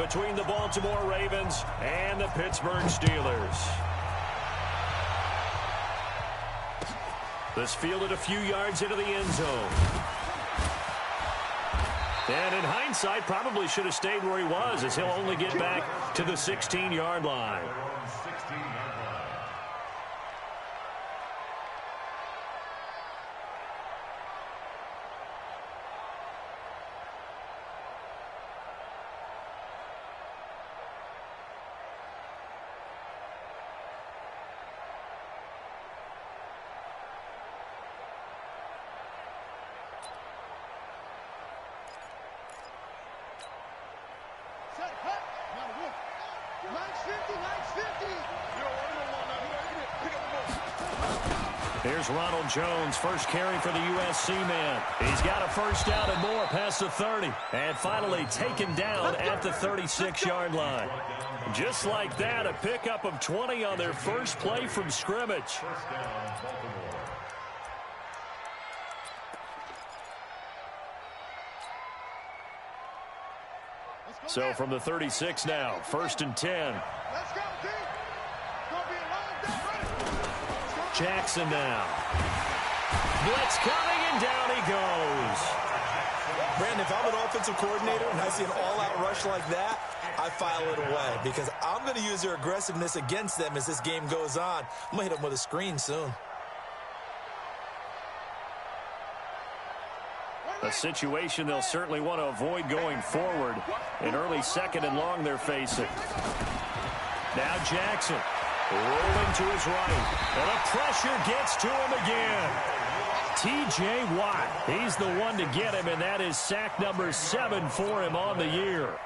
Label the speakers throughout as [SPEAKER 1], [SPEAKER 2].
[SPEAKER 1] between the Baltimore Ravens and the Pittsburgh Steelers. This fielded a few yards into the end zone. And in hindsight, probably should have stayed where he was, as he'll only get back to the 16-yard line. Here's Ronald Jones, first carry for the USC man. He's got a first down and more past the 30. And finally taken down at the 36-yard line. Just like that, a pickup of 20 on their first play from scrimmage. So from the 36 now, 1st and 10. Jackson now. Blitz coming, and down he goes.
[SPEAKER 2] Brandon, if I'm an offensive coordinator and I see an all-out rush like that, I file it away because I'm going to use their aggressiveness against them as this game goes on. I'm going to hit them with a screen soon.
[SPEAKER 1] A situation they'll certainly want to avoid going forward. An early 2nd and long they're facing. Now Jackson rolling to his right. And the pressure gets to him again. T.J. Watt, he's the one to get him, and that is sack number 7 for him on the year.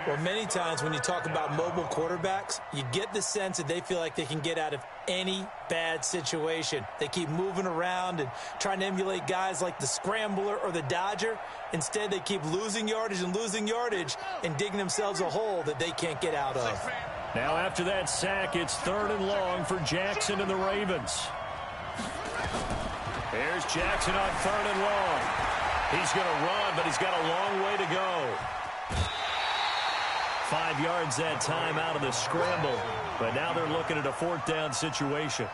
[SPEAKER 2] Well, many times when you talk about mobile quarterbacks, you get the sense that they feel like they can get out of any bad situation. They keep moving around and trying to emulate guys like the Scrambler or the Dodger. Instead, they keep losing yardage and digging themselves a hole that they can't get out of.
[SPEAKER 1] Now after that sack, it's 3rd and long for Jackson and the Ravens. Here's Jackson on 3rd and long. He's going to run, but he's got a long way to go. 5 yards that time out of the scramble. But now they're looking at a 4th down situation.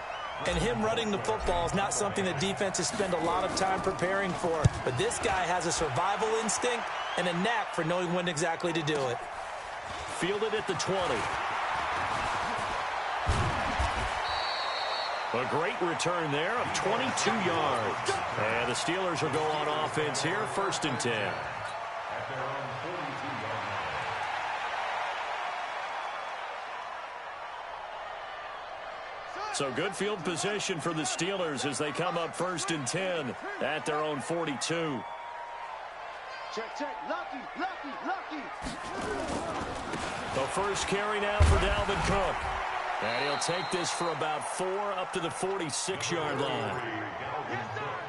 [SPEAKER 2] And him running the football is not something that defenses spend a lot of time preparing for. But this guy has a survival instinct and a knack for knowing when exactly to do it.
[SPEAKER 1] Fielded at the 20. A great return there of 22 yards. And the Steelers will go on offense here, 1st and 10. So good field position for the Steelers as they come up 1st and 10 at their own 42.
[SPEAKER 3] Check. Lucky.
[SPEAKER 1] The first carry now for Dalvin Cook. And he'll take this for about 4 up to the 46-yard line.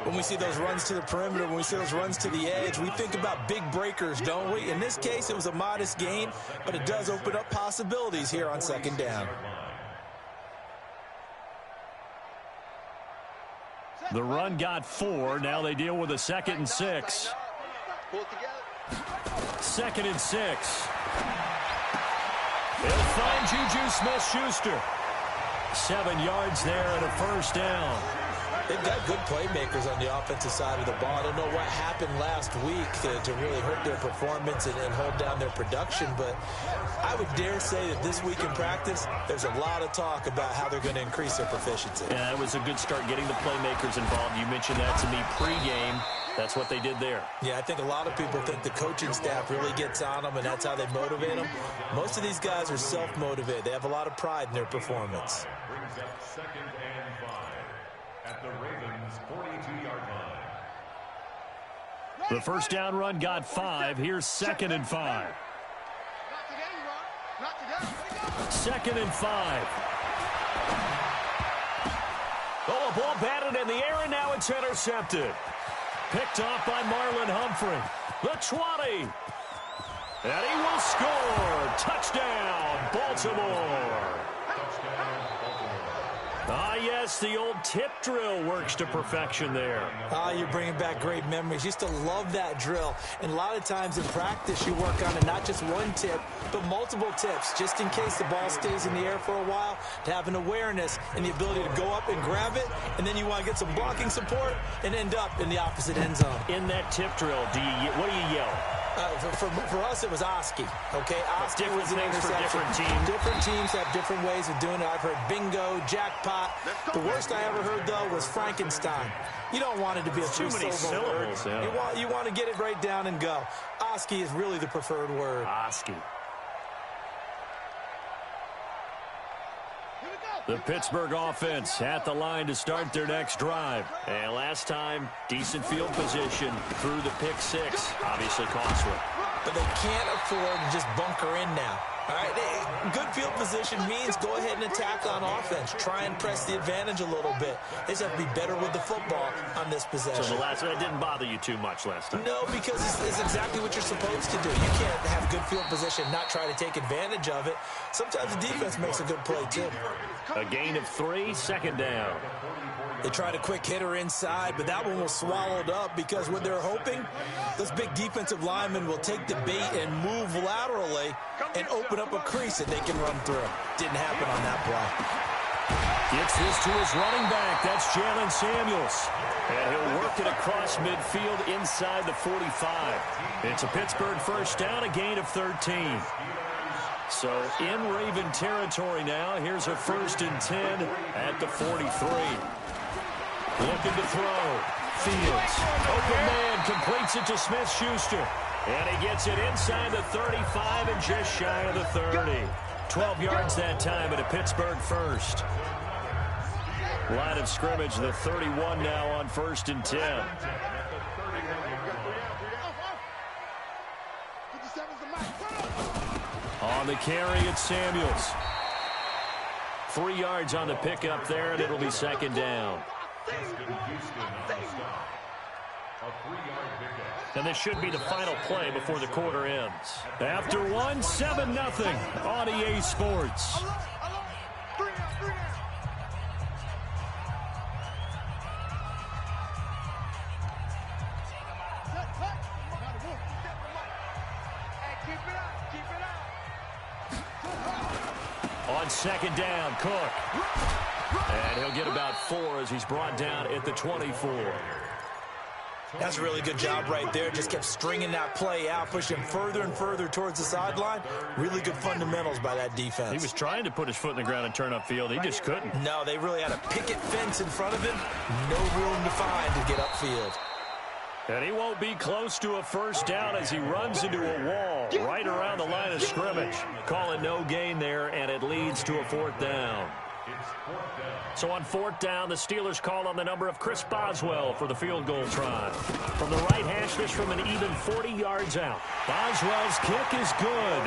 [SPEAKER 2] When we see those runs to the perimeter, when we see those runs to the edge, we think about big breakers, don't we? In this case, it was a modest gain, but it does open up possibilities here on 2nd down.
[SPEAKER 1] The run got 4. Now they deal with a 2nd and 6. 2nd and 6. They'll find Juju Smith-Schuster. 7 yards there and a first down.
[SPEAKER 2] They've got good playmakers on the offensive side of the ball. I don't know what happened last week to really hurt their performance and hold down their production, but I would dare say that this week in practice, there's a lot of talk about how they're going to increase their proficiency.
[SPEAKER 1] Yeah, that was a good start getting the playmakers involved. You mentioned that to me pregame. That's what they did there.
[SPEAKER 2] Yeah, I think a lot of people think the coaching staff really gets on them, and that's how they motivate them. Most of these guys are self-motivated. They have a lot of pride in their performance.
[SPEAKER 4] Brings up 2nd and 5 at the Ravens' 42-yard line.
[SPEAKER 1] The first down run got 5. Here's 2nd and 5. 2nd and 5. Oh, a ball batted in the air, and now it's intercepted. Picked off by Marlon Humphrey. The 20. And he will score. Touchdown, Baltimore. Ah, yes, the old tip drill works to perfection there.
[SPEAKER 2] Ah, you're bringing back great memories. Used to love that drill. And a lot of times in practice, you work on it, not just one tip, but multiple tips, just in case the ball stays in the air for a while, to have an awareness and the ability to go up and grab it, and then you want to get some blocking support and end up in the opposite end zone.
[SPEAKER 1] In that tip drill, what do you yell?
[SPEAKER 2] For us, it was Oski. Okay, Oski
[SPEAKER 1] different
[SPEAKER 2] was an
[SPEAKER 1] things for
[SPEAKER 2] interception.
[SPEAKER 1] different teams.
[SPEAKER 2] Different teams have different ways of doing it. I've heard bingo, jackpot. The worst I ever heard, though, was Frankenstein. You don't want it to be a
[SPEAKER 1] too many syllables.
[SPEAKER 2] word.
[SPEAKER 1] Yeah.
[SPEAKER 2] You want to get it right down and go. Oski is really the preferred word.
[SPEAKER 1] Oski. The Pittsburgh offense at the line to start their next drive. And last time, decent field position through the pick six. Obviously costly.
[SPEAKER 2] But they can't afford to just bunker in now. All right, good field position means go ahead and attack on offense. Try and press the advantage a little bit. They just have to be better with the football on this possession.
[SPEAKER 1] So the last one didn't bother you too much last time?
[SPEAKER 2] No, because it's exactly what you're supposed to do. You can't have good field position, not try to take advantage of it. Sometimes the defense makes a good play, too.
[SPEAKER 1] A gain of 3, second down.
[SPEAKER 2] They tried a quick hitter inside, but that one was swallowed up because what they're hoping, those big defensive linemen will take the bait and move laterally and open up a crease that they can run through. Didn't happen on that play.
[SPEAKER 1] Gets this to his running back. That's Jalen Samuels. And he'll work it across midfield inside the 45. It's a Pittsburgh first down, a gain of 13. So in Raven territory now. Here's a 1st and 10 at the 43. Looking to throw. Fields. Open man completes it to Smith-Schuster. And he gets it inside the 35 and just shy of the 30. 12 yards that time at a Pittsburgh first. Line of scrimmage, the 31 now on 1st and 10. On the carry, it's Samuels. 3 yards on the pickup there, and it'll be second down. And this should be the final play before the quarter ends. After one, 7-0 on EA Sports. On second down, Cook. And he'll get about 4 as he's brought down at the 24.
[SPEAKER 2] That's a really good job right there. Just kept stringing that play out, pushing further and further towards the sideline. Really good fundamentals by that defense.
[SPEAKER 1] He was trying to put his foot in the ground and turn upfield. He just couldn't.
[SPEAKER 2] No, they really had a picket fence in front of him. No room to find to get upfield.
[SPEAKER 1] And he won't be close to a first down as he runs into a wall right around the line of scrimmage. Calling no gain there, and it leads to a 4th down. So on 4th down, the Steelers call on the number of Chris Boswell for the field goal try. From the right hash, this from an even 40 yards out. Boswell's kick is good.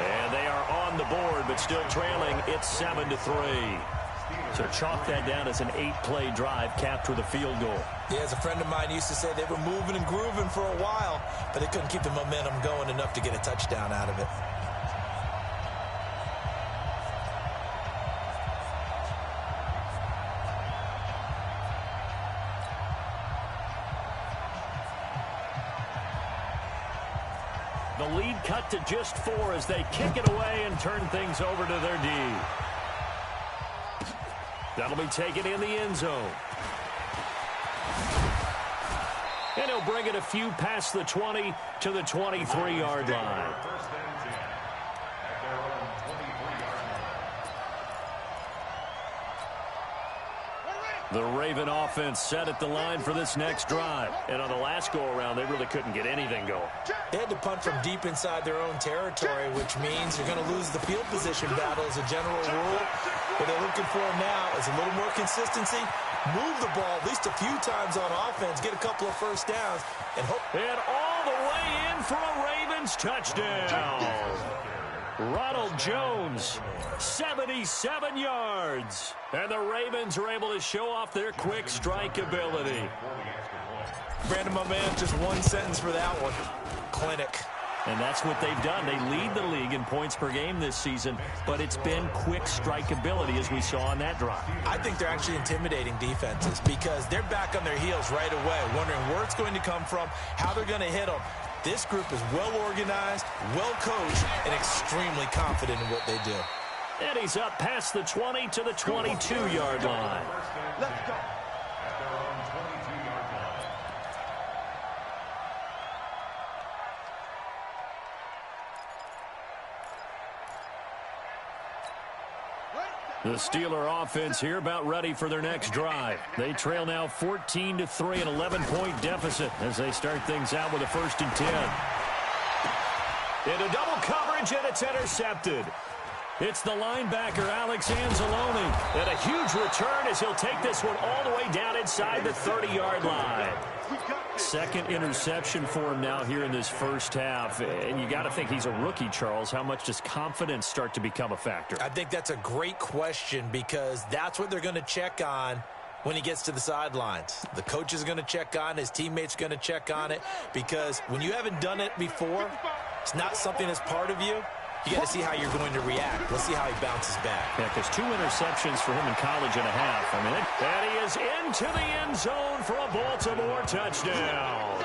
[SPEAKER 1] And they are on the board, but still trailing. It's 7-3. So chalk that down as an 8-play drive capped with a field goal.
[SPEAKER 2] Yeah, as a friend of mine used to say, they were moving and grooving for a while, but they couldn't keep the momentum going enough to get a touchdown out of it.
[SPEAKER 1] The lead cut to just 4 as they kick it away and turn things over to their D. That'll be taken in the end zone. And he'll bring it a few past the 20 to the 23-yard line. The Raven offense set at the line for this next drive. And on the last go-around, they really couldn't get anything going.
[SPEAKER 2] They had to punt from deep inside their own territory, which means you're going to lose the field position battle as a general rule. What they're looking for now is a little more consistency, move the ball at least a few times on offense, get a couple of first downs, and hope.
[SPEAKER 1] And all the way in for a Ravens touchdown. Ronald Jones, 77 yards. And the Ravens are able to show off their quick strike ability.
[SPEAKER 2] Brandon, my man, just one sentence for that one. Clinic.
[SPEAKER 1] And that's what they've done. They lead the league in points per game this season, but it's been quick strikeability as we saw on that drive.
[SPEAKER 2] I think they're actually intimidating defenses because they're back on their heels right away, wondering where it's going to come from, how they're going to hit them. This group is well organized, well coached, and extremely confident in what they do.
[SPEAKER 1] And he's up past the 20 to the 22-yard line.
[SPEAKER 3] Let's go.
[SPEAKER 1] The Steeler offense here about ready for their next drive. They trail now 14-3, an 11-point deficit as they start things out with a 1st and 10. Into double coverage, and it's intercepted. It's the linebacker, Alex Anzalone. And a huge return as he'll take this one all the way down inside the 30-yard line. Second interception for him now here in this first half. And you got to think he's a rookie, Charles. How much does confidence start to become a factor?
[SPEAKER 2] I think that's a great question because that's what they're going to check on when he gets to the sidelines. The coach is going to check on, his teammates going to check on it, because when you haven't done it before, it's not something that's part of you. You got to see how you're going to react. Let's see how he bounces back.
[SPEAKER 1] Yeah, because 2 interceptions for him in college and a half. I mean, and he is into the end zone for a Baltimore touchdown.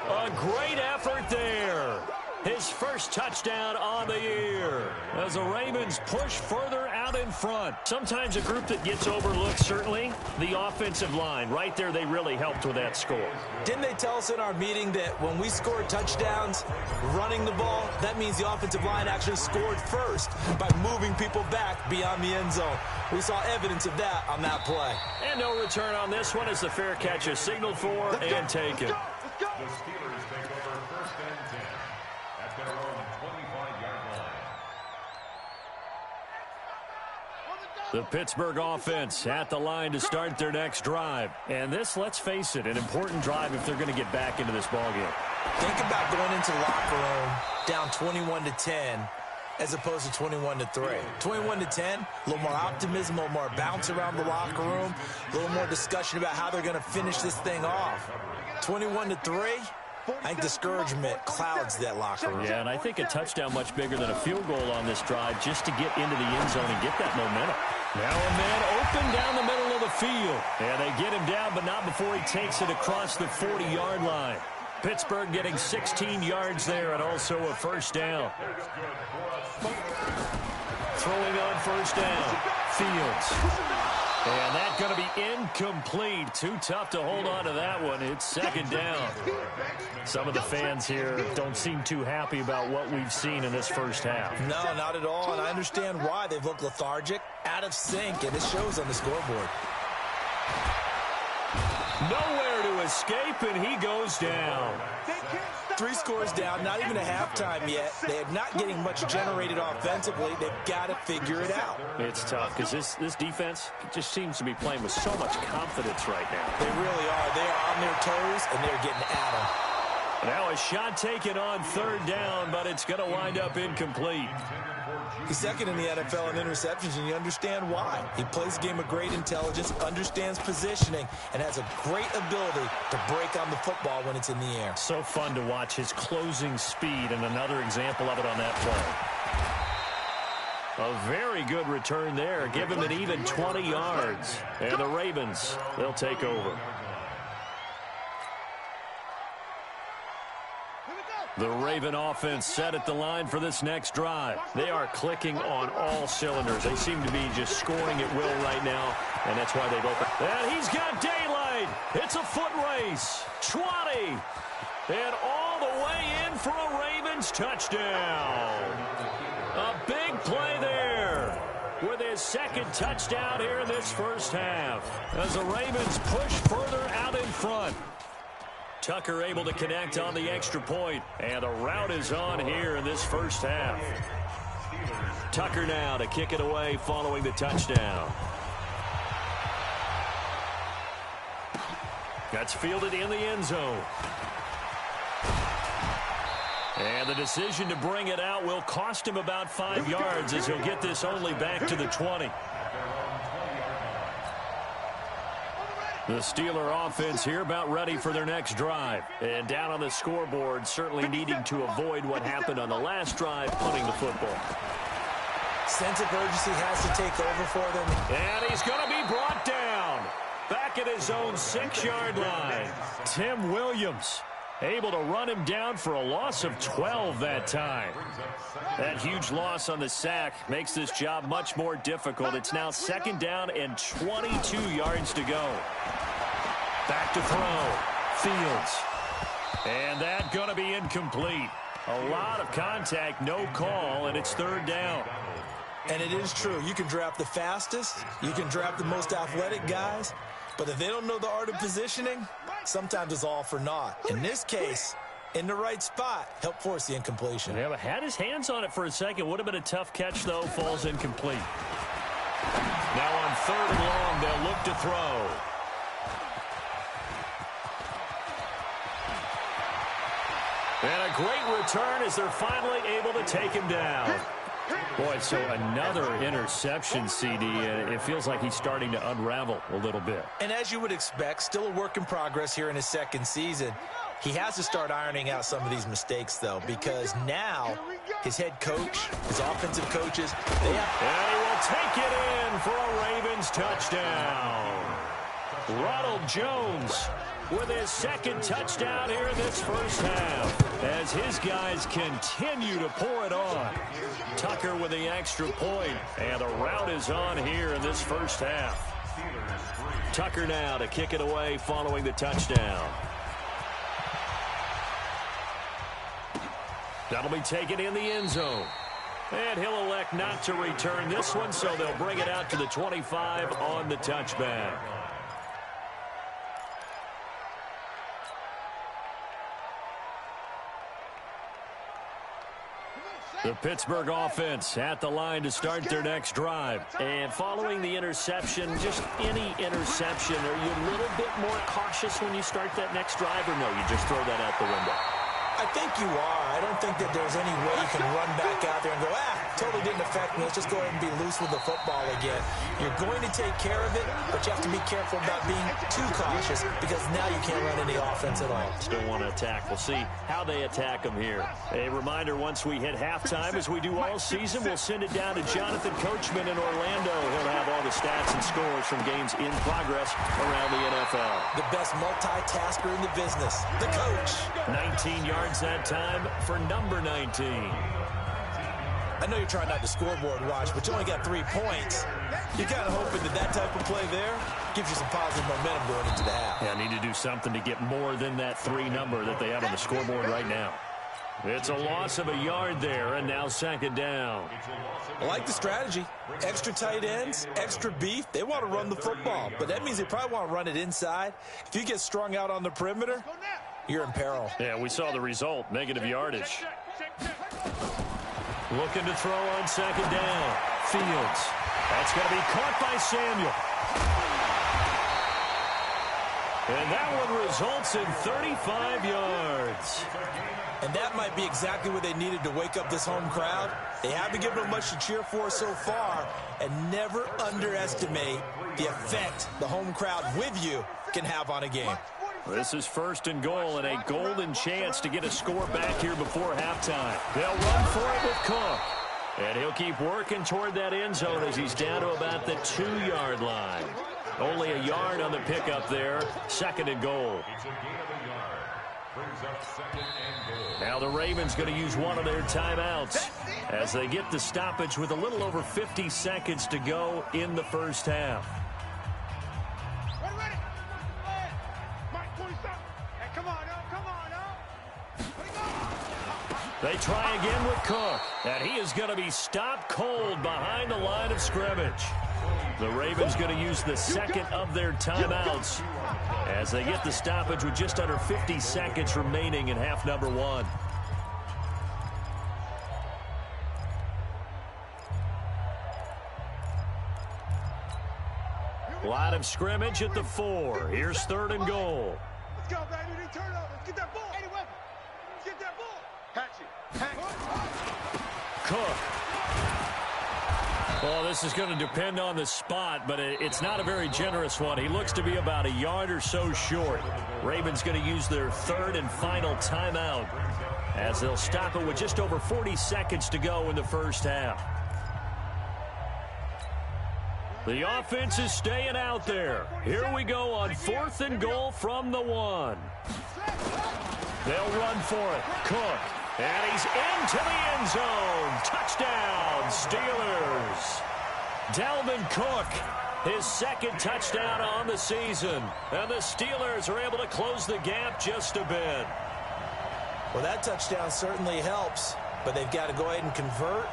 [SPEAKER 1] A great effort there. His first touchdown on the year as the Ravens push further out in front. Sometimes a group that gets overlooked, certainly, the offensive line. Right there, they really helped with that score.
[SPEAKER 2] Didn't they tell us in our meeting that when we score touchdowns running the ball, that means the offensive line actually scored first by moving people back beyond the end zone? We saw evidence of that on that play.
[SPEAKER 1] And no return on this one as the fair catch is signaled for and taken.
[SPEAKER 4] The Steelers take over 1st and 10 at their own 25-yard line.
[SPEAKER 1] The Pittsburgh offense at the line to start their next drive. And this, let's face it, an important drive if they're going to get back into this ballgame.
[SPEAKER 2] Think about going into the locker room down 21-10 as opposed to 21-3. 21-10, a little more optimism, a little more bounce around the locker room, a little more discussion about how they're going to finish this thing off. 21-3, I think discouragement clouds that locker room.
[SPEAKER 1] Yeah, and I think a touchdown much bigger than a field goal on this drive just to get into the end zone and get that momentum. Now a man open down the middle of the field. And they get him down, but not before he takes it across the 40-yard line. Pittsburgh getting 16 yards there and also a 1st down. Throwing on 1st down, Fields. And that's going to be incomplete. Too tough to hold on to that one. It's 2nd down. Some of the fans here don't seem too happy about what we've seen in this first half.
[SPEAKER 2] No, not at all, and I understand why. They've looked lethargic, out of sync, and it shows on the scoreboard.
[SPEAKER 1] Nowhere to escape, and he goes down.
[SPEAKER 2] 3 scores down, not even a halftime yet. They're not getting much generated offensively. They've got to figure it out.
[SPEAKER 1] It's tough because this defense just seems to be playing with so much confidence right now.
[SPEAKER 2] They really are. They are on their toes, and they're getting at them.
[SPEAKER 1] Now a shot taken on 3rd down, but it's going to wind up incomplete.
[SPEAKER 2] He's 2nd in the NFL in interceptions, and you understand why. He plays a game of great intelligence, understands positioning, and has a great ability to break on the football when it's in the air.
[SPEAKER 1] So fun to watch his closing speed, and another example of it on that play. A very good return there. Give him an even 20 yards. And the Ravens, they'll take over. The Raven offense set at the line for this next drive. They are clicking on all cylinders. They seem to be just scoring at will right now, and that's why they've opened. And he's got daylight. It's a foot race. 20. And all the way in for a Ravens touchdown. A big play there with his 2nd touchdown here in this first half as the Ravens push further out in front. Tucker able to connect on the extra point, and the route is on here in this first half. Tucker now to kick it away following the touchdown. That's fielded in the end zone. And the decision to bring it out will cost him about 5 yards as he'll get this only back to the 20. The Steeler offense here about ready for their next drive. And down on the scoreboard, certainly needing to avoid what happened on the last drive, punting the football.
[SPEAKER 2] Sense of urgency has to take over for them.
[SPEAKER 1] And he's going to be brought down. Back at his own 6-yard line. Tim Williams able to run him down for a loss of 12 that time. That huge loss on the sack makes this job much more difficult. It's now 2nd down and 22 yards to go. Back to throw. Fields. And that going to be incomplete. A lot of contact, no call, and it's 3rd down.
[SPEAKER 2] And it is true. You can draft the fastest. You can draft the most athletic guys. But if they don't know the art of positioning, sometimes it's all for naught. In this case, in the right spot, help force the incompletion.
[SPEAKER 1] Yeah, but had his hands on it for a second. Would have been a tough catch, though. Falls incomplete. Now on 3rd and long, they'll look to throw. And a great return as they're finally able to take him down. Boy, so another interception, CD. It feels like he's starting to unravel a little bit.
[SPEAKER 2] And as you would expect, still a work in progress here in his 2nd season. He has to start ironing out some of these mistakes, though, because now his head coach, his offensive coaches, they have...
[SPEAKER 1] And he will take it in for a Ravens touchdown. Ronald Jones with his 2nd touchdown here in this first half as his guys continue to pour it on. Tucker with the extra point, and the route is on here in this first half. Tucker now to kick it away following the touchdown. That'll be taken in the end zone. And he'll elect not to return this one, so they'll bring it out to the 25 on the touchback. The Pittsburgh offense at the line to start their next drive. And following the interception, just any interception, are you a little bit more cautious when you start that next drive, or no, you just throw that out the window?
[SPEAKER 2] I think you are. I don't think that there's any way you can run back out there and go, totally didn't affect me. Let's just go ahead and be loose with the football again. You're going to take care of it, but you have to be careful about being too cautious because now you can't run any offense at all.
[SPEAKER 1] Still want to attack. We'll see how they attack them here. A reminder, once we hit halftime, as we do all season, we'll send it down to Jonathan Coachman in Orlando. He'll have all the stats and scores from games in progress around the NFL.
[SPEAKER 2] The best multitasker in the business, the coach.
[SPEAKER 1] 19 yards that time for number 19.
[SPEAKER 2] I know you're trying not to scoreboard watch, but you only got 3 points. You're kind of hoping that type of play there gives you some positive momentum going into the half.
[SPEAKER 1] Yeah, need to do something to get more than that 3 number that they have on the scoreboard right now. It's a loss of a yard there, and now 2nd down.
[SPEAKER 2] I like the strategy. Extra tight ends, extra beef. They want to run the football, but that means they probably want to run it inside. If you get strung out on the perimeter, you're in peril.
[SPEAKER 1] Yeah, we saw the result, negative yardage. Looking to throw on 2nd down. Fields. That's going to be caught by Samuel. And that one results in 35 yards.
[SPEAKER 2] And that might be exactly what they needed to wake up this home crowd. They haven't given them much to cheer for so far, and never underestimate the effect the home crowd with you can have on a game.
[SPEAKER 1] This is 1st and goal and a golden chance to get a score back here before halftime. They'll run for it with Cook. And he'll keep working toward that end zone as he's down to about the 2-yard line. Only a yard on the pickup there. 2nd and goal. Now the Ravens going to use one of their timeouts as they get the stoppage with a little over 50 seconds to go in the first half. They try again with Cook, and he is going to be stopped cold behind the line of scrimmage. The Ravens going to use the 2nd of their timeouts as they get the stoppage with just under 50 seconds remaining in half number 1. Line of scrimmage at the 4. Here's 3rd and goal.
[SPEAKER 3] Let's go, baby. They turn over. Let's get that ball. Anyway, let's get that ball. Hatch it.
[SPEAKER 1] Cook. Well, this is going to depend on the spot, but it's not a very generous one. He looks to be about a yard or so short. Ravens going to use their third and final timeout as they'll stop it with just over 40 seconds to go in the first half. The offense is staying out there. Here we go on 4th and goal from the 1. They'll run for it. Cook. And he's into the end zone. Touchdown, Steelers. Dalvin Cook, his second touchdown on the season. And the Steelers are able to close the gap just a bit.
[SPEAKER 2] Well, that touchdown certainly helps, but they've got to go ahead and convert,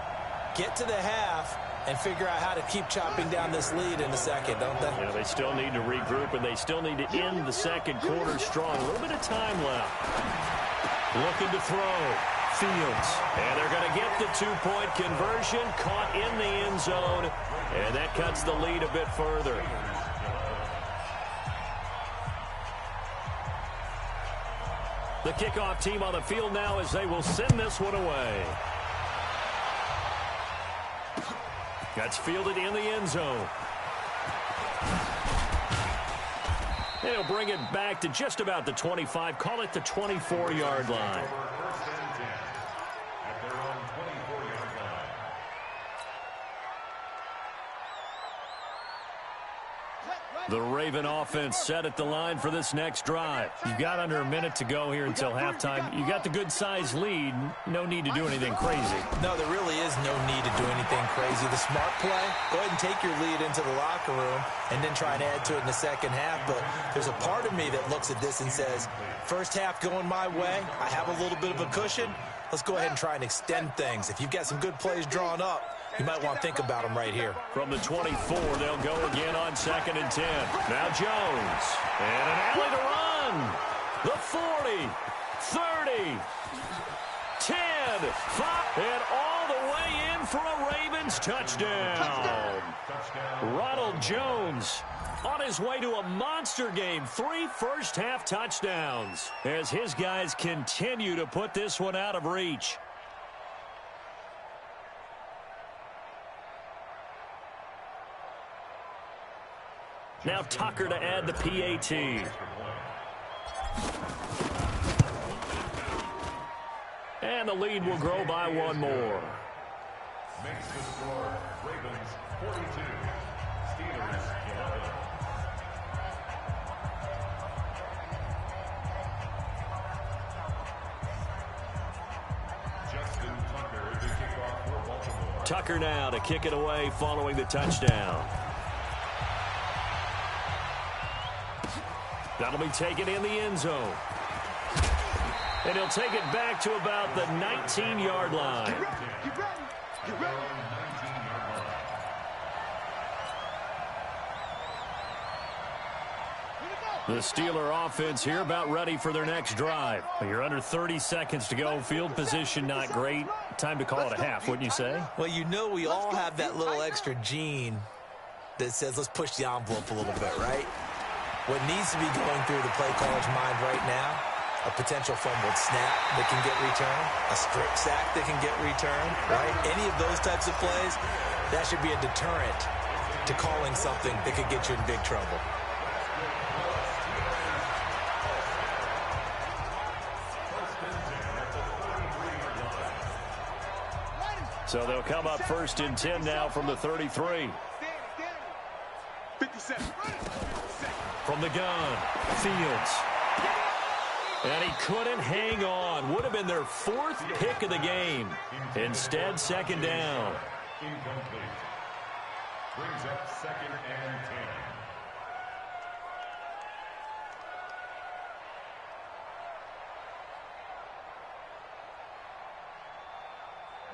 [SPEAKER 2] get to the half, and figure out how to keep chopping down this lead in the second, don't they?
[SPEAKER 1] Yeah, they still need to regroup, and they still need to end the second quarter strong. A little bit of time left. Looking to throw. Fields. And they're going to get the 2-point conversion. Caught in the end zone. And that cuts the lead a bit further. The kickoff team on the field now as they will send this one away. That's fielded in the end zone. And he'll bring it back to just about the 25. Call it the 24-yard line. The Raven offense set at the line for this next drive. You've got under a minute to go here until halftime. You got the good-sized lead. No need to do anything crazy.
[SPEAKER 2] No, there really is no need to do anything crazy. The smart play, go ahead and take your lead into the locker room and then try and add to it in the second half. But there's a part of me that looks at this and says, first half going my way, I have a little bit of a cushion. Let's go ahead and try and extend things. If you've got some good plays drawn up, you might want to think about them right here.
[SPEAKER 1] From the 24, they'll go again on 2nd and 10. Now Jones. And an alley to run. The 40, 30, 10, 5, and all the way in for a Ravens touchdown. Ronald Jones on his way to a monster game. 3 first-half touchdowns as his guys continue to put this one out of reach. Now Tucker to add the PAT. And the lead will grow by 1 more.
[SPEAKER 4] Makes the score Ravens 42, Steelers 11. Justin Tucker to kick off for Baltimore.
[SPEAKER 1] Tucker now to kick it away following the touchdown. That'll be taken in the end zone. And he'll take it back to about the 19-yard line.
[SPEAKER 3] Get ready. Get ready.
[SPEAKER 1] The Steeler offense here about ready for their next drive. You're under 30 seconds to go. Field position not great. Time to call it a half, wouldn't you say?
[SPEAKER 2] Well, you know we all have that little extra gene that says let's push the envelope a little bit, right? What needs to be going through the play caller's mind right now, a potential fumbled snap that can get returned, a strip sack that can get returned, right? Any of those types of plays, that should be a deterrent to calling something that could get you in big trouble.
[SPEAKER 1] So they'll come up 1st and 10 now from the 33.
[SPEAKER 3] 57.
[SPEAKER 1] From the gun, Fields. And he couldn't hang on. Would have been their 4th pick of the game. Instead, 2nd down.
[SPEAKER 4] Incomplete. Brings up 2nd and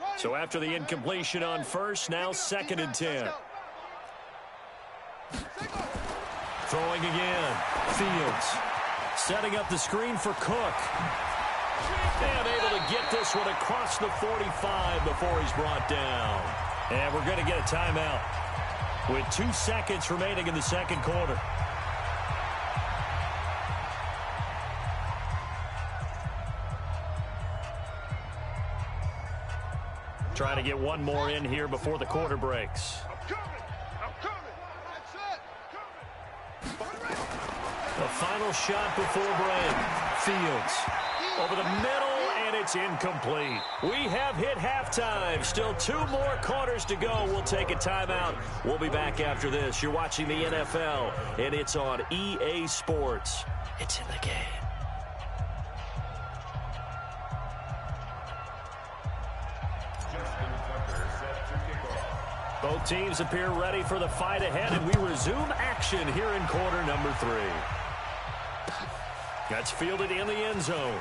[SPEAKER 4] 10.
[SPEAKER 1] So after the incompletion on 1st, now 2nd and 10. Throwing again. Fields. Setting up the screen for Cook. And able to get this one across the 45 before he's brought down. And we're going to get a timeout with 2 seconds remaining in the second quarter. Trying to get one more in here before the quarter breaks.
[SPEAKER 3] I'm coming. That's it.
[SPEAKER 1] The final shot before break. Fields over the middle, and it's incomplete. We have hit halftime. Still 2 more quarters to go. We'll take a timeout. We'll be back after this. You're watching the NFL, and it's on EA Sports. It's in the game. Both teams appear ready for the fight ahead, and we resume action here in quarter number 3. That's fielded in the end zone.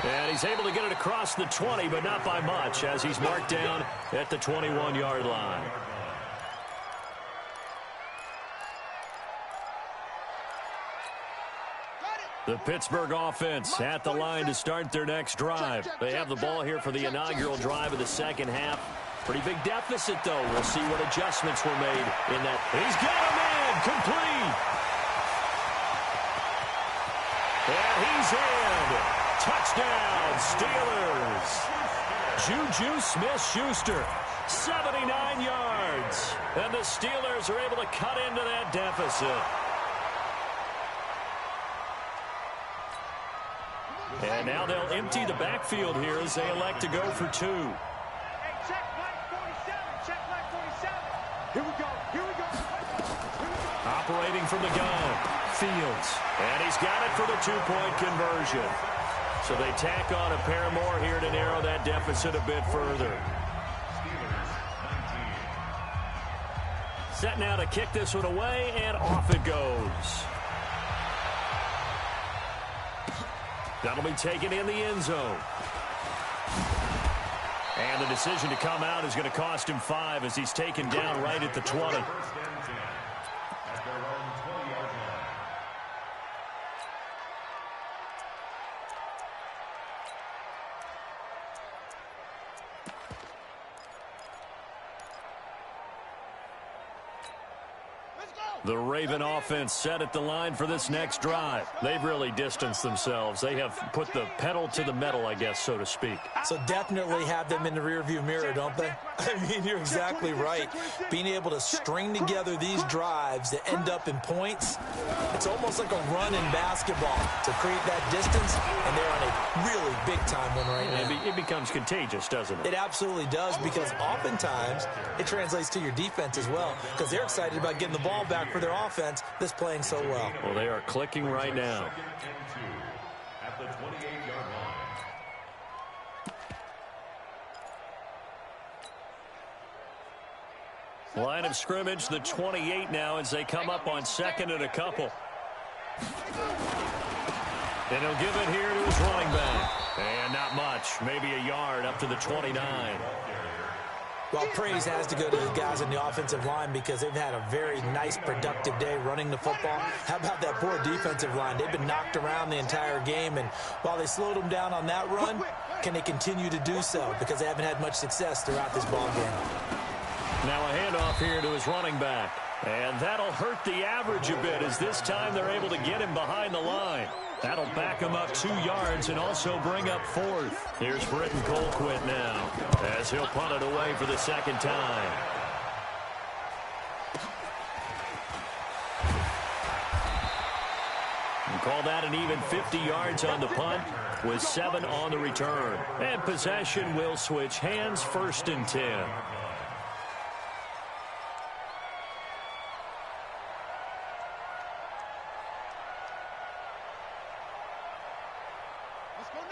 [SPEAKER 1] And he's able to get it across the 20, but not by much, as he's marked down at the 21-yard line. The Pittsburgh offense at the line to start their next drive. They have the ball here for the inaugural drive of the second half. Pretty big deficit, though. We'll see what adjustments were made in that. He's got a man complete. And he's in. Touchdown, Steelers. Juju Smith-Schuster, 79 yards. And the Steelers are able to cut into that deficit. And now they'll empty the backfield here as they elect to go for 2.
[SPEAKER 3] Hey, check flag 47. Check flag 47. Here we go. Here we go.
[SPEAKER 1] Operating from the gun, Fields. And he's got it for the 2-point conversion. So they tack on a pair more here to narrow that deficit a bit further. Set now to kick this one away, and off it goes. That'll be taken in the end zone. And the decision to come out is going to cost him 5 as he's taken down right at the 20. The Raven offense set at the line for this next drive. They've really distanced themselves. They have put the pedal to the metal, I guess, so to speak.
[SPEAKER 2] So definitely have them in the rearview mirror, don't they? I mean, you're exactly right. Being able to string together these drives that end up in points, it's almost like a run in basketball to create that distance, and they're on a really big-time one right now.
[SPEAKER 1] It becomes contagious, doesn't it?
[SPEAKER 2] It absolutely does, because oftentimes it translates to your defense as well, because they're excited about getting the ball back for their offense that's playing so well.
[SPEAKER 1] Well, they are clicking right now.
[SPEAKER 4] At the 28-yard line.
[SPEAKER 1] Line of scrimmage, the 28 now as they come up on 2nd and a couple. And he'll give it here to his running back. And not much, maybe a yard up to the 29.
[SPEAKER 2] Well, praise has to go to the guys in the offensive line because they've had a very nice, productive day running the football. How about that poor defensive line? They've been knocked around the entire game, and while they slowed them down on that run, can they continue to do so? Because they haven't had much success throughout this ball game.
[SPEAKER 1] Now a handoff here to his running back. And that'll hurt the average a bit as this time they're able to get him behind the line. That'll back him up 2 yards and also bring up 4th. Here's Britton Colquitt now as he'll punt it away for the 2nd time. And call that an even 50 yards on the punt with 7 on the return. And possession will switch hands, 1st and 10.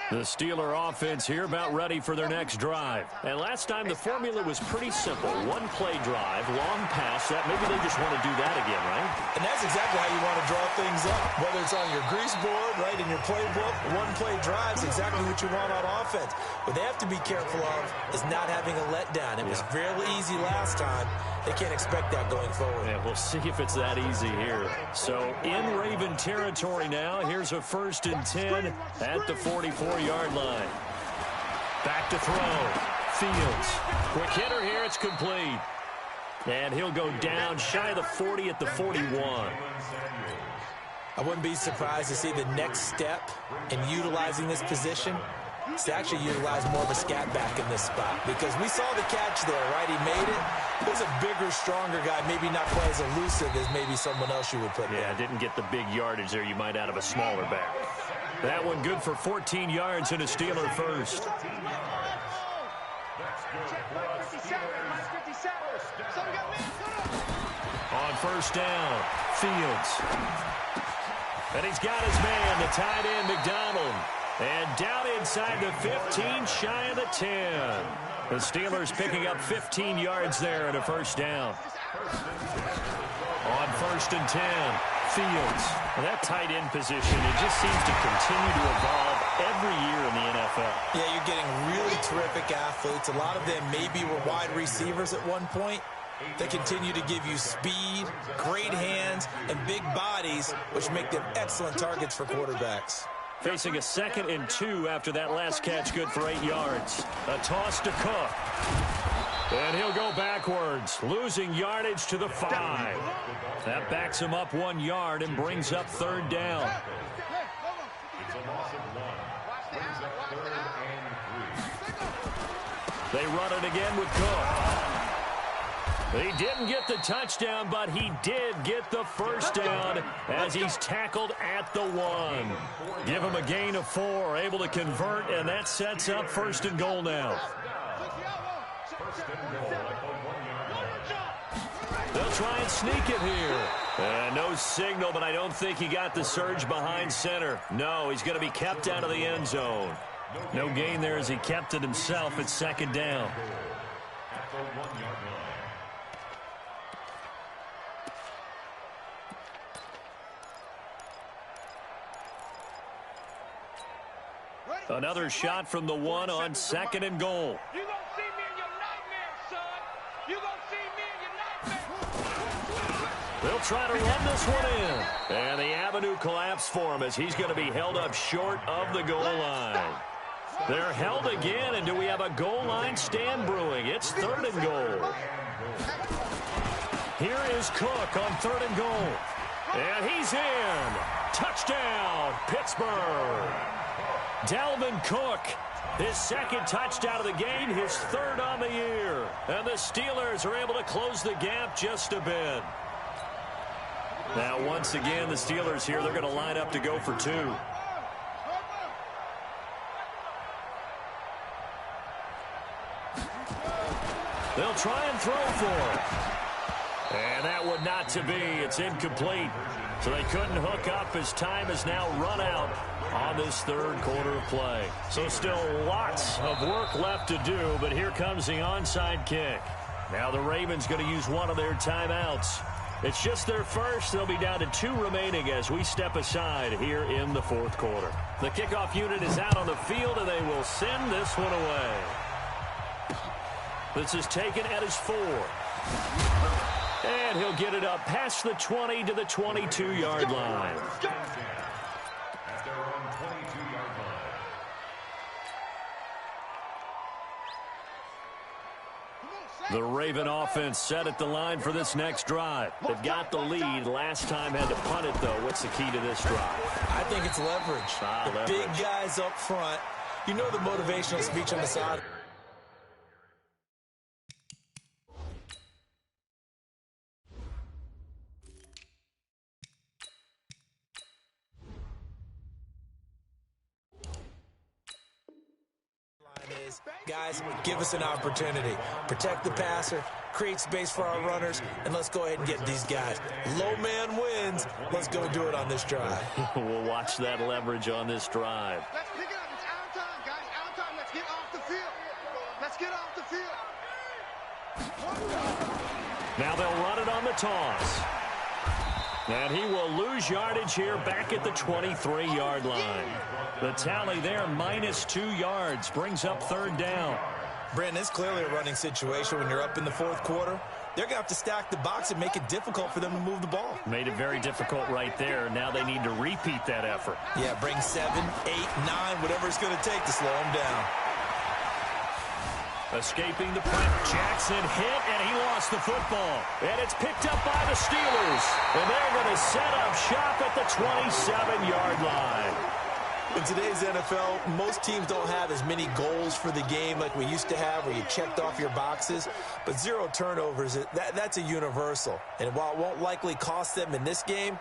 [SPEAKER 1] The Steeler offense here about ready for their next drive. And last time the formula was pretty simple. 1-play drive, long pass. That maybe they just want to do that again, right?
[SPEAKER 2] And that's exactly how you want to draw things up. Whether it's on your grease board, right, in your playbook, 1-play drives exactly what you want on offense. What they have to be careful of is not having a letdown. It was fairly easy last time. They can't expect that going forward.
[SPEAKER 1] Yeah, we'll see if it's that easy here. So in Raven territory now, here's a 1st and 10 at the 44-yard line. Back to throw. Fields. Quick hitter here. It's complete. And he'll go down shy of the 40 at the 41.
[SPEAKER 2] I wouldn't be surprised to see the next step in utilizing this position is to actually utilize more of a scat back in this spot, because we saw the catch there, right? He made it. He was a bigger, stronger guy, maybe not quite as elusive as maybe someone else you would put there.
[SPEAKER 1] Yeah, didn't get the big yardage there you might out of a smaller back. That one good for 14 yards and a Steeler first. On first down, Fields. And he's got his man, the tight end, McDonald. And down inside the 15, shy of the 10. The Steelers picking up 15 yards there and a first down. On first and 10, Fields. Well, that tight end position, it just seems to continue to evolve every year in the NFL.
[SPEAKER 2] Yeah, you're getting really terrific athletes. A lot of them maybe were wide receivers at one point. They continue to give you speed, great hands, and big bodies, which make them excellent targets for quarterbacks.
[SPEAKER 1] Facing a 2nd and 2 after that last catch, good for 8 yards. A toss to Cook. And he'll go backwards, losing yardage to the 5. That backs him up 1 yard and brings up third down.
[SPEAKER 4] It's a loss of 1. Brings up 3rd and 3.
[SPEAKER 1] They run it again with Cook. He didn't get the touchdown, but he did get the first down as he's tackled at the 1. Give him a gain of 4, able to convert, and that sets up 1st and goal now. They'll try and sneak it here. And no signal, but I don't think he got the surge behind center. No, he's going to be kept out of the end zone. No gain there as he kept it himself at 2nd down.
[SPEAKER 4] At the 1-yard line.
[SPEAKER 1] Another shot from the 1 on 2nd and goal.
[SPEAKER 3] You gonna see me in your nightmares, son. You gonna see me in your nightmares.
[SPEAKER 1] They'll try to run this one in. And the avenue collapsed for him as he's going to be held up short of the goal line. They're held again, and do we have a goal line stand brewing? It's 3rd and goal. Here is Cook on 3rd and goal. And he's in. Touchdown, Pittsburgh. Dalvin Cook, his 2nd touchdown of the game, his 3rd on the year. And the Steelers are able to close the gap just a bit. Now, once again, the Steelers here, they're going to line up to go for 2. They'll try and throw for it. And that would not to be. It's incomplete. So they couldn't hook up as time has now run out on this 3rd quarter of play. So still lots of work left to do, but here comes the onside kick. Now the Ravens going to use one of their timeouts. It's just their first. They'll be down to 2 remaining as we step aside here in the 4th quarter. The kickoff unit is out on the field, and they will send this one away. This is taken at his 4. And he'll get it up past the 20 to the 22-yard line.
[SPEAKER 4] At their own 22-yard line.
[SPEAKER 1] The Raven offense set at the line for this next drive. They've got the lead. Last time had to punt it, though. What's the key to this drive?
[SPEAKER 2] I think it's leverage.
[SPEAKER 1] Leverage.
[SPEAKER 2] Big guys up front. You know the motivational speech on the side. Guys, give us an opportunity. Protect the passer, create space for our runners, and let's go ahead and get these guys. Low man wins. Let's go do it on this drive.
[SPEAKER 1] We'll watch that leverage on this drive.
[SPEAKER 3] Let's pick it up. It's out of time, guys. Out of time. Let's get off the field. Let's get off the field.
[SPEAKER 1] Now they'll run it on the toss. And he will lose yardage here back at the 23-yard line. The tally there, -2 yards, brings up 3rd down.
[SPEAKER 2] Brandon, it's clearly a running situation when you're up in the 4th quarter. They're going to have to stack the box and make it difficult for them to move the ball.
[SPEAKER 1] Made it very difficult right there. Now they need to repeat that effort.
[SPEAKER 2] Yeah, bring 7, 8, 9, whatever it's going to take to slow them down.
[SPEAKER 1] Escaping the press. Jackson hit, and he lost the football. And it's picked up by the Steelers. And they're going to set up shop at the 27-yard line.
[SPEAKER 2] In today's NFL, most teams don't have as many goals for the game like we used to have where you checked off your boxes. But 0 turnovers, that's a universal. And while it won't likely cost them in this game,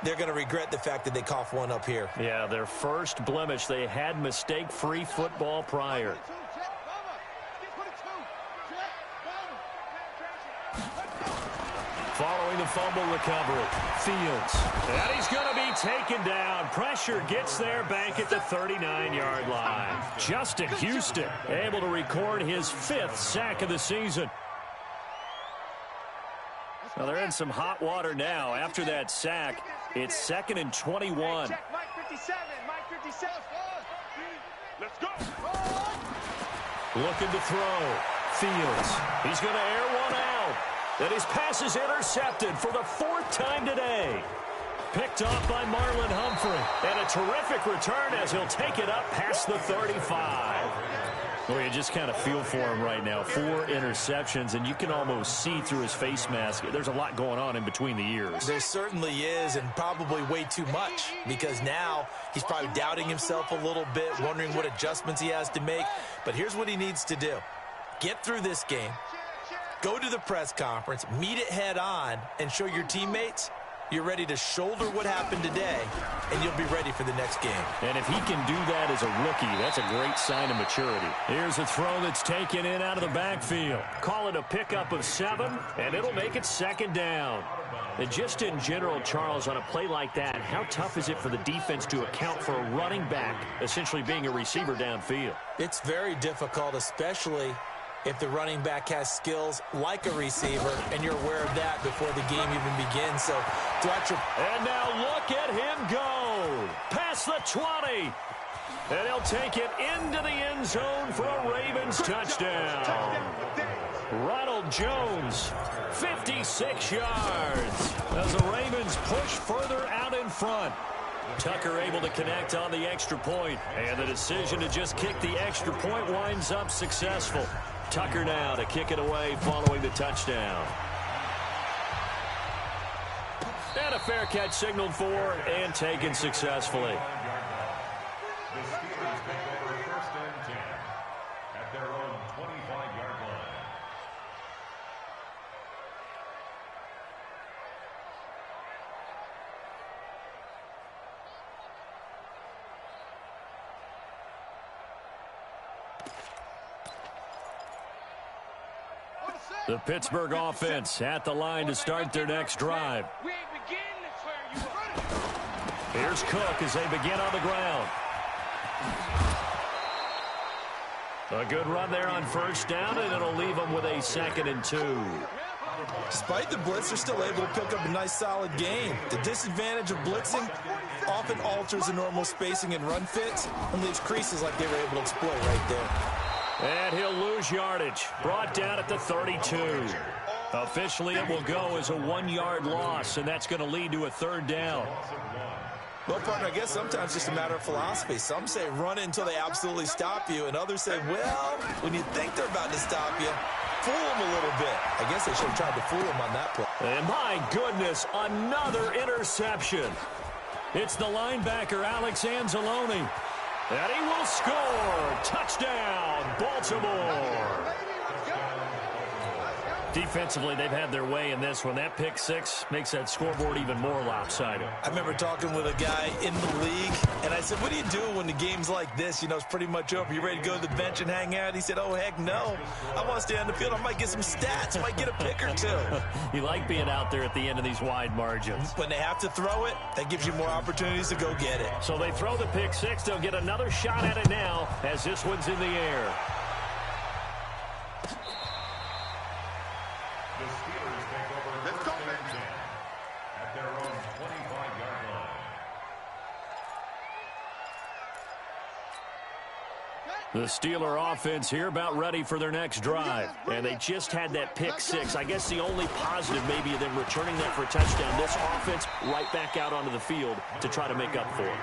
[SPEAKER 2] they're going to regret the fact that they coughed one up here.
[SPEAKER 1] Yeah, their first blemish. They had mistake-free football prior. Following the fumble recovery, Fields. And he's going to be taken down. Pressure gets there back at the 39-yard line. Justin Houston able to record his 5th sack of the season. Well, they're in some hot water now. After that sack, it's 2nd and 21.
[SPEAKER 3] Check Mike 57. Mike 57. Let's go.
[SPEAKER 1] Looking to throw. Fields. He's going to air one out. And his pass is intercepted for the 4th time today. Picked off by Marlon Humphrey. And a terrific return as he'll take it up past the 35. Well, you just kind of feel for him right now. 4 interceptions, and you can almost see through his face mask. There's a lot going on in between the ears.
[SPEAKER 2] There certainly is, and probably way too much, because now he's probably doubting himself a little bit, wondering what adjustments he has to make. But here's what he needs to do. Get through this game, go to the press conference, meet it head on, and show your teammates you're ready to shoulder what happened today, and you'll be ready for the next game.
[SPEAKER 1] And if he can do that as a rookie, that's a great sign of maturity. Here's a throw that's taken in out of the backfield. Call it a pickup of 7, and it'll make it 2nd down. And just in general, Charles, on a play like that, how tough is it for the defense to account for a running back essentially being a receiver downfield?
[SPEAKER 2] It's very difficult, especially if the running back has skills like a receiver, and you're aware of that before the game even begins. So,
[SPEAKER 1] and now look at him go. Past the 20. And he'll take it into the end zone for a Ravens touchdown. Ronald Jones, 56 yards. As the Ravens push further out in front. Tucker able to connect on the extra point. And the decision to just kick the extra point winds up successful. Tucker now to kick it away following the touchdown. And a fair catch signaled for and taken successfully.
[SPEAKER 4] The Steelers take over 1st and 10 at their own 25-yard line.
[SPEAKER 1] The Pittsburgh offense at the line to start their next drive. Here's Cook as they begin on the ground. A good run there on 1st down, and it'll leave them with a 2nd and 2.
[SPEAKER 2] Despite the blitz, they're still able to pick up a nice, solid game. The disadvantage of blitzing often alters the normal spacing and run fits and leaves creases like they were able to exploit right there.
[SPEAKER 1] And he'll lose yardage. Brought down at the 32. Officially, it will go as a 1-yard loss, and that's going to lead to a 3rd down.
[SPEAKER 2] Well, partner, I guess sometimes it's just a matter of philosophy. Some say run it until they absolutely stop you, and others say, well, when you think they're about to stop you, fool them a little bit. I guess they should have tried to fool them on that play.
[SPEAKER 1] And my goodness, another interception. It's the linebacker, Alex Anzalone. And he will score. Touchdown, Baltimore. Defensively, they've had their way in this one. That pick 6 makes that scoreboard even more lopsided.
[SPEAKER 2] I remember talking with a guy in the league, and I said, what do you do when the game's like this? You know, it's pretty much over. You ready to go to the bench and hang out? He said, oh, heck no. I want to stay on the field. I might get some stats. I might get a pick or 2.
[SPEAKER 1] You like being out there at the end of these wide margins.
[SPEAKER 2] When they have to throw it, that gives you more opportunities to go get it.
[SPEAKER 1] So they throw the pick 6. They'll get another shot at it now as this one's in the air.
[SPEAKER 4] The Steelers take over 1st and 10 at their own 25-yard line.
[SPEAKER 1] The Steeler offense here about ready for their next drive. And they just had that pick 6. I guess the only positive maybe of them returning that for a touchdown. This offense right back out onto the field to try to make up for it.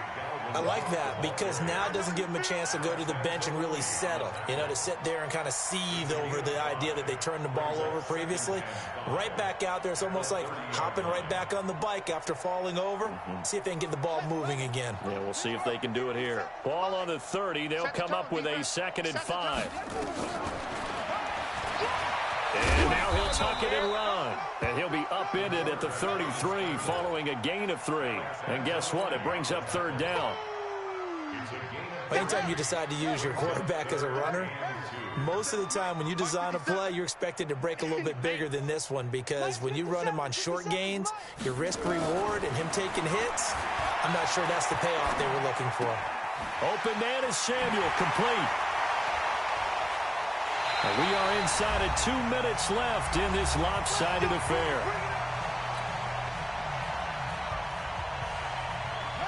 [SPEAKER 2] I like that because now it doesn't give him a chance to go to the bench and really settle, to sit there and kind of seethe over the idea that they turned the ball over previously. Right back out there, it's almost like hopping right back on the bike after falling over. See if they can get the ball moving again.
[SPEAKER 1] Yeah, we'll see if they can do it here. Ball on the 30. They'll come up with a 2nd and 5. And now he'll tuck it and run. And he'll be upended at the 33 following a gain of 3. And guess what? It brings up 3rd down.
[SPEAKER 2] Anytime you decide to use your quarterback as a runner, most of the time when you design a play, you're expected to break a little bit bigger than this one because when you run him on short gains, your risk-reward and him taking hits, I'm not sure that's the payoff they were looking for.
[SPEAKER 1] Open man is Samuel, complete. And we are inside of 2 minutes left in this lopsided affair.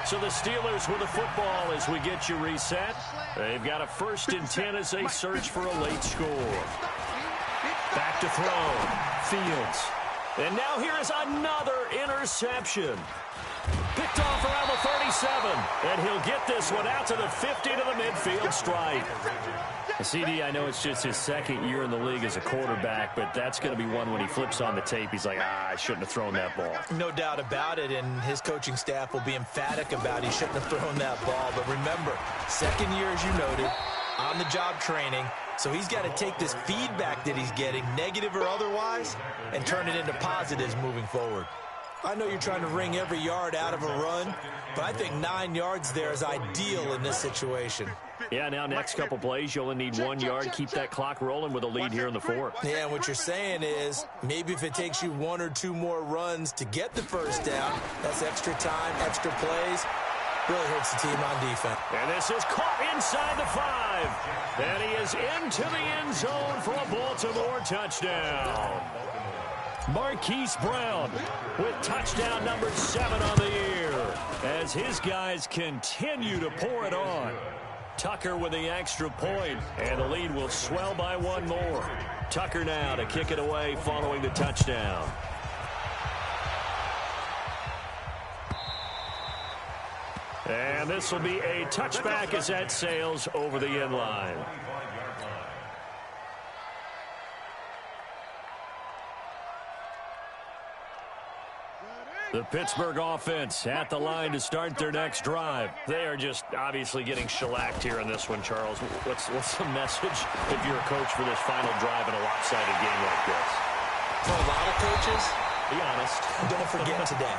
[SPEAKER 1] So the Steelers with the football as we get you reset. They've got a 1st and 10 as they search for a late score. Back to throw. Fields. And now here is another interception. Picked off around the 37. And he'll get this one out to the 50 to the midfield stripe. CD, I know it's just his 2nd year in the league as a quarterback, but that's going to be one when he flips on the tape. He's like, I shouldn't have thrown that ball.
[SPEAKER 2] No doubt about it, and his coaching staff will be emphatic about he shouldn't have thrown that ball. But remember, 2nd year, as you noted, on-the-job training, so he's got to take this feedback that he's getting, negative or otherwise, and turn it into positives moving forward. I know you're trying to wring every yard out of a run, but I think 9 yards there is ideal in this situation.
[SPEAKER 1] Yeah, now next couple plays, you only need 1 yard. Keep that clock rolling with a lead here in the 4th.
[SPEAKER 2] Yeah, and what you're saying is maybe if it takes you 1 or 2 more runs to get the 1st down, that's extra time, extra plays. Really hurts the team on defense.
[SPEAKER 1] And this is caught inside the 5. And he is into the end zone for a Baltimore touchdown. Marquise Brown with touchdown number 7 on the year as his guys continue to pour it on. Tucker with the extra point, and the lead will swell by 1 more. Tucker now to kick it away following the touchdown. And this will be a touchback as that sails over the end line. The Pittsburgh offense at the line to start their next drive. They are just obviously getting shellacked here in this one, Charles. What's the message if you're a coach for this final drive in a lopsided game like this?
[SPEAKER 2] For a lot of coaches,
[SPEAKER 1] be honest.
[SPEAKER 2] Don't forget today.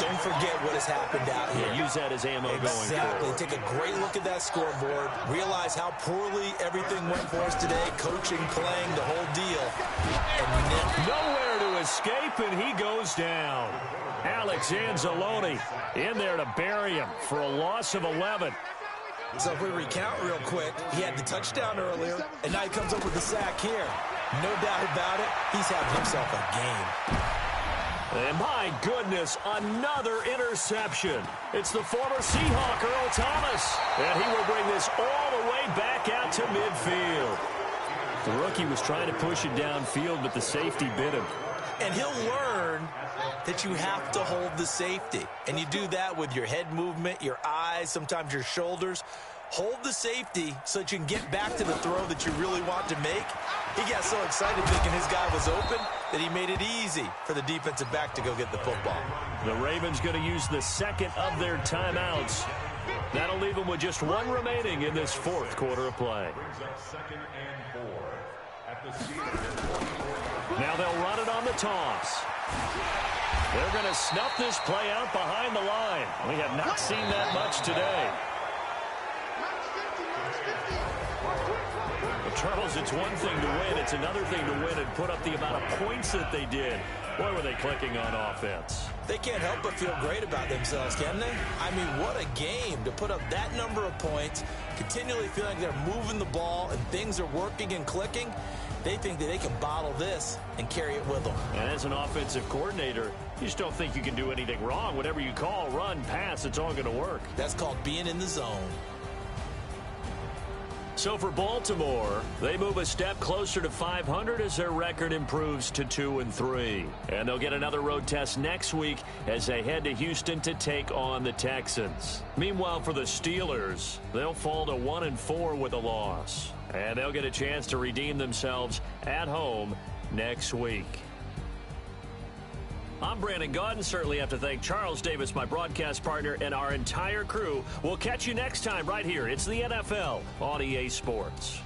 [SPEAKER 2] Don't forget what has happened out here.
[SPEAKER 1] Yeah, use that as ammo going forward.
[SPEAKER 2] Exactly. Take a great look at that scoreboard. Realize how poorly everything went for us today. Coaching, playing, the whole deal. And
[SPEAKER 1] nowhere to escape, and he goes down. Alex Anzalone in there to bury him for a loss of 11.
[SPEAKER 2] So if we recount real quick, he had the touchdown earlier, and now he comes up with the sack here. No doubt about it, he's having himself a game.
[SPEAKER 1] And my goodness, another interception. It's the former Seahawk, Earl Thomas. And he will bring this all the way back out to midfield. The rookie was trying to push it downfield, but the safety bit him.
[SPEAKER 2] And he'll learn that you have to hold the safety. And you do that with your head movement, your eyes, sometimes your shoulders. Hold the safety so that you can get back to the throw that you really want to make. He got so excited thinking his guy was open that he made it easy for the defensive back to go get the football.
[SPEAKER 1] The Ravens going to use the 2nd of their timeouts. That'll leave them with just 1 remaining in this 4th quarter of play. Now they'll run it on the toss. They're going to snuff this play out behind the line. We have not seen that much today. Well, Charles, it's one thing to win. It's another thing to win and put up the amount of points that they did. Boy, were they clicking on offense.
[SPEAKER 2] They can't help but feel great about themselves, can they? I mean, what a game to put up that number of points, continually feeling they're moving the ball and things are working and clicking. They think that they can bottle this and carry it with them.
[SPEAKER 1] And as an offensive coordinator, you just don't think you can do anything wrong. Whatever you call, run, pass, it's all going to work.
[SPEAKER 2] That's called being in the zone.
[SPEAKER 1] So for Baltimore, they move a step closer to 500 as their record improves to 2-3. And they'll get another road test next week as they head to Houston to take on the Texans. Meanwhile, for the Steelers, they'll fall to 1-4 with a loss. And they'll get a chance to redeem themselves at home next week. I'm Brandon Gaudin. Certainly have to thank Charles Davis, my broadcast partner, and our entire crew. We'll catch you next time right here. It's the NFL on EA Sports.